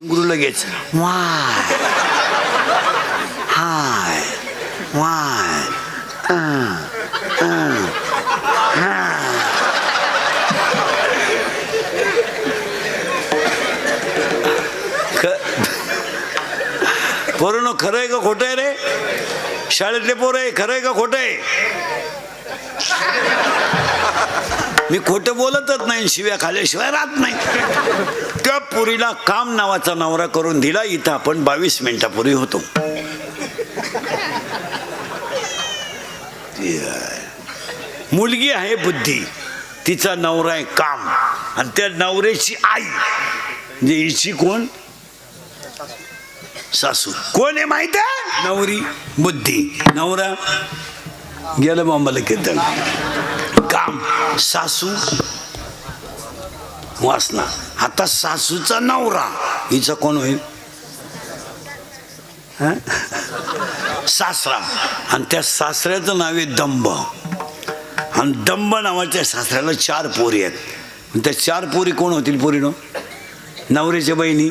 गुरु लगेच वाय हाय वाय पोरांनो, खरं आहे का खोटं आहे रे? शाळेतले पोरं आहे, खरं आहे का खोटं आहे? मी खोटं बोलतच नाही, शिव्या खाल्ल्याशिवाय राहत नाही. त्या पुरीला काम नावाचा नवरा करून दिला. इथं आपण 22 मिनिटापूर्वी होतो. मुलगी आहे बुद्धी, तिचा नवरा आहे काम, आणि त्या नवऱ्याची आई म्हणजे हिची कोण? सासू. कोण आहे माहिती आहे? नवरी बुद्धी, नवरा गेलं बॉम्बाला कीर्तन. काम, सासू वासना. आता सासूचा नवरा हिचा कोण होईल? सासरा. आणि त्या सासऱ्याचं नाव आहे दंभ. आणि दंभ नावाच्या सासऱ्याला 4 पोरी आहेत. त्या 4 पोरी कोण होतील? पोरीनो नवऱ्याच्या बहिणी,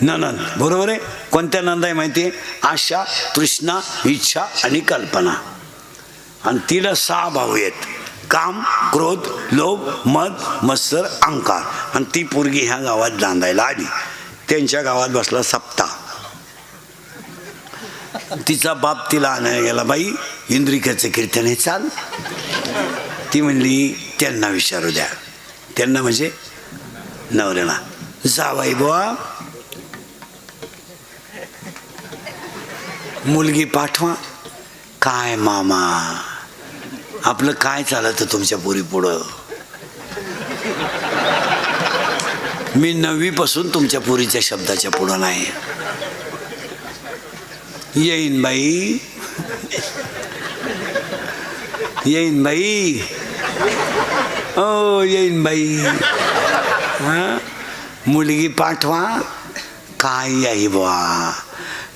ननंद. बरोबर आहे. कोणत्या नंद आहे माहिती आहे? आशा, तृष्णा, इच्छा आणि कल्पना. आणि तिला 6 भाऊ आहेत: काम, क्रोध, लोभ, मद, मत्सर, अहंकार. आणि ती पोरगी ह्या गावात नांदायला आली. त्यांच्या गावात बसला सप्ता. तिचा बाप तिला आणायला गेला, बाई इंद्रिकाचं कीर्तन आहे, चाल. ती म्हणली त्यांना विचारू द्या. त्यांना म्हणजे नवऱ्याला. जावाई बुवा मुलगी पाठवा. काय मामा, आपलं काय चालत तुमच्या पोरी पुढं? मी 9वी पासून तुमच्या पोरीच्या शब्दाच्या पुढं नाही. येईन बाई, येईन बाई, ओ येईन बाई. मुलगी पाठवा. काय आई बुवा,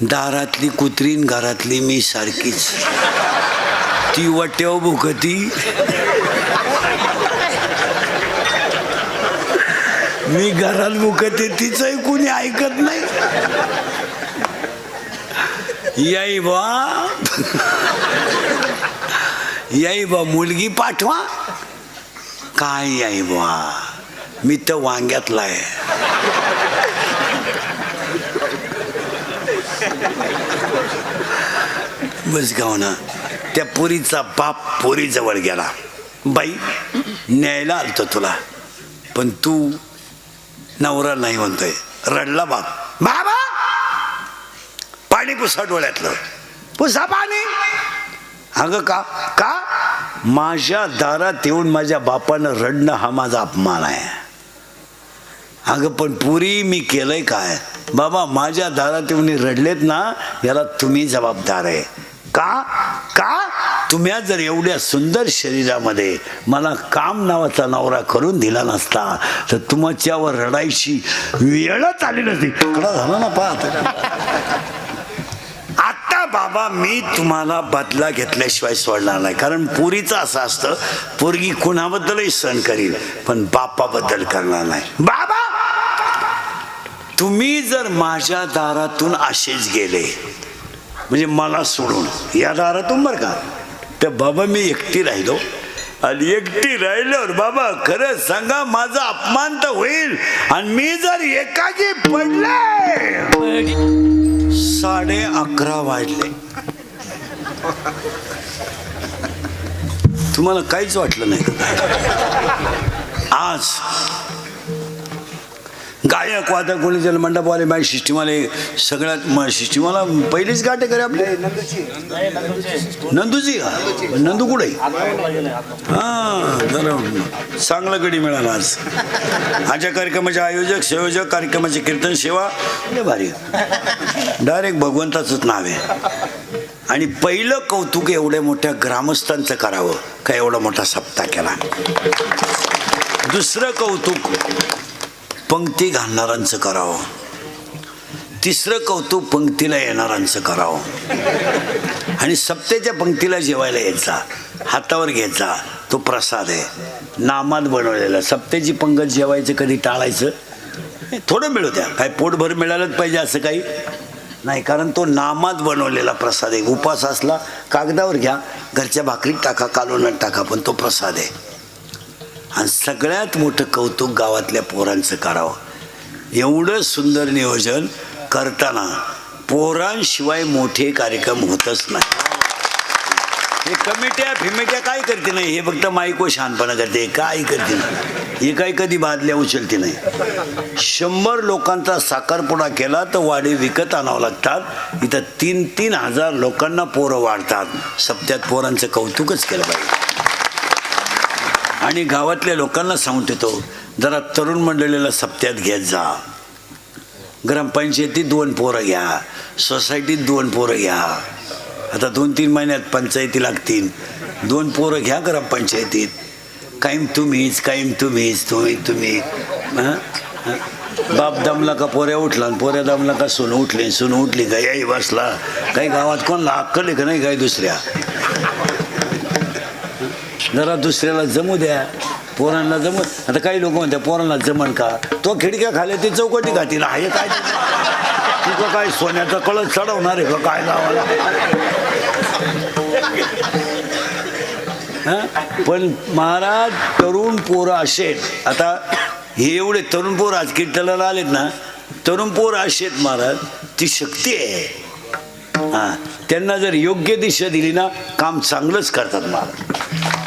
दारातली कुत्रीन घरातली मी सारखीच. ती वट्याव भुकती, मी घरात भुकते, तिचंही कुणी ऐकत नाही. याई बा, याई बा, मुलगी पाठवा. काय याई बा, मी तर वांग्यातला आहे. बस गाव ना. त्या पोरीचा बाप पोरी जवळ गेला. बाई न्यायला आलतो तुला, पण तू नवरा नाही म्हणतोय. रडला बाप. बाबा पाणी पुसा डोळ्यातलं, पुसा पाणी. अगं का का माझ्या दारात येऊन माझ्या बापानं रडणं हा माझा अपमान आहे. अगं पण पुरी मी केलंय काय? बाबा माझ्या दारात येऊन रडलेत ना, याला तुम्ही जबाबदार आहे. का का तुम्ही जर एवढ्या सुंदर शरीरामध्ये मला काम नावाचा नवरा करून दिला नसता तर तुमच्यावर रडायची वेळच आली नसती. कडा झाला ना पाहत. आता बाबा मी तुम्हाला बदला घेतल्याशिवाय सोडणार नाही. कारण पोरीचं असं असतं, पोरगी कुणाबद्दलही सहन करील पण बापाबद्दल करणार नाही. बाबा तुम्ही जर माझ्या दारातून असेच गेले म्हणजे मला सोडून या दारातून बरं का, तर बाबा मी एकटी राहिलो. आणि एकटी राहिल्यावर बाबा खरं सांगा माझा अपमान तर होईल. आणि मी जर एकाकी पडले, 11:30 वाजले, तुम्हाला काहीच वाटलं नाही आज? गायक वादक कोणी जल मंडपवाले बाई सिस्टीमाले सगळ्यात सिस्टीमाला पहिलीच गाठ करे आपले नंदूजी. नंदू कुठे? हां जरा चांगलं गडी मिळाला आज. आजच्या कार्यक्रमाचे आयोजक संयोजक, कार्यक्रमाचे कीर्तन सेवा भारी, डायरेक्ट भगवंताचंच नाव आहे. आणि पहिलं कौतुक एवढ्या मोठ्या ग्रामस्थांचं करावं का एवढा मोठा सप्ताह केला. दुसरं कौतुक पंक्ती घालणाऱ्यांचं करावं. तिसरं कौतुक पंक्तीला येणाऱ्यांचं करावं. आणि सप्त्याच्या पंक्तीला जेवायला यायचा, हातावर घ्यायचा, तो प्रसाद आहे नामात बनवलेला. सप्त्याची पंगत जेवायचं कधी टाळायचं थोडं मिळू द्या, काय पोटभर मिळालंच पाहिजे असं काही नाही, कारण तो नामात बनवलेला प्रसाद आहे. उपास असला कागदावर घ्या, घरच्या भाकरीत टाका, कालवणात टाका, पण तो प्रसाद आहे. आणि सगळ्यात मोठं कौतुक गावातल्या पोरांचं करावं. एवढं सुंदर नियोजन करताना पोरांशिवाय मोठे कार्यक्रम होतच नाही. हे कमिट्या फिमिट्या काय करते नाही, हे फक्त माईको शहाणपणा करते, काय करते नाही. हे काही कधी बादल्या उचलते नाही. 100 लोकांचा साखरपुडा केला तर वाडे विकत आणावं लागतात. इथं 3-3 हजार लोकांना पोरं वाढतात. सप्त्यात पोरांचं कौतुकच केलं पाहिजे. आणि गावातल्या लोकांना सांगतो, जरा तरुण मंडळीला सप्त्यात घेत जा. ग्रामपंचायतीत 2 पोरं घ्या, सोसायटीत 2 पोरं घ्या. आता 2-3 महिन्यात पंचायती लागतील. 2 पोरं घ्या ग्रामपंचायतीत. कायम तुम्हीच तुम्ही बाप दमला का पोऱ्या उठला, पोऱ्या दमला का सून उठली का याही बसला. काही गावात कोणला अक्कल आहे का नाही काही दुसऱ्या. जरा दुसऱ्याला जमू द्या, पोरांना जमू. आता काही लोक म्हणतात पोरांना जमन का, तो खिडक्या खाली ते चौकटी घातील. हे काय तुझं काय सोन्याचा कळस चढवणार आहे का काय गावाला. पण महाराज तरुण पोरं असे, आता हे एवढे तरुण पोरं आज कीर्तनाला आलेत ना, तरुण पोरं असे आहेत महाराज, ती शक्ती आहे. त्यांना जर योग्य दिशा दिली ना, काम चांगलंच करतात महाराज.